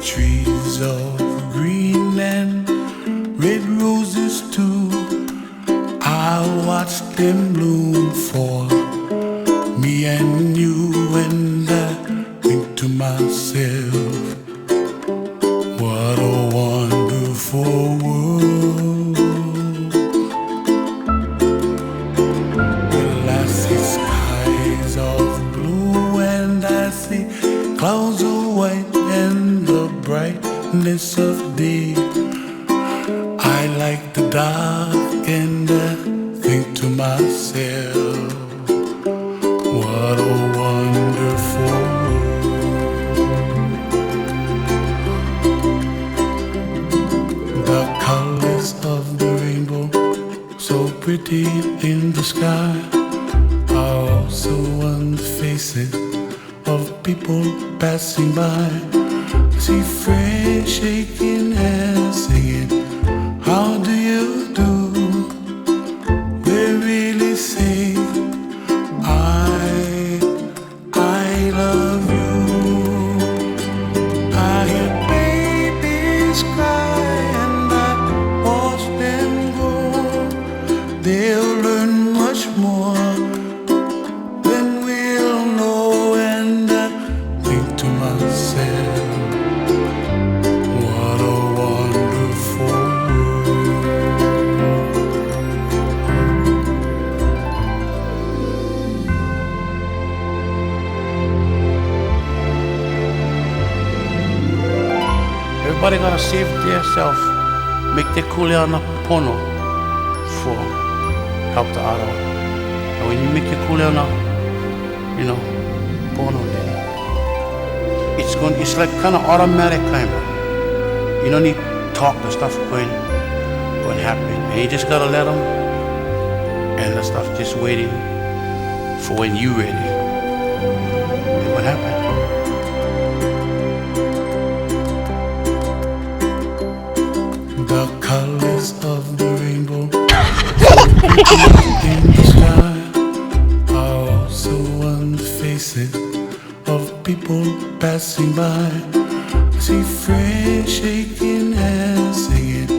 Trees of green and red roses too. I watch them bloom for me and you, and I think to myself, what a wonderful world. Well, I see skies of blue and I see clouds of white and the brightness of day. I like the dark and I think to myself, what a wonderful world. The colors of the rainbow, so pretty in the sky, are also on the faces of people passing by. I see friends shaking hands, singing, how do you do? They really say, I love you. I hear babies cry and I watch them grow. They'll learn much more than we'll know, and I think to myself, what a wonderful world. Everybody gotta save themselves, make their kuleana pono for help the other. And when you make your kuleana, pono, then it's like kind of automatic kind of. You don't need to talk, the stuff going happen, and you just gotta let them, and the stuff just waiting for when you ready. And what happened? The colors of the rainbow in the sky are also on the faces of people passing by. I see friends shaking hands, singing,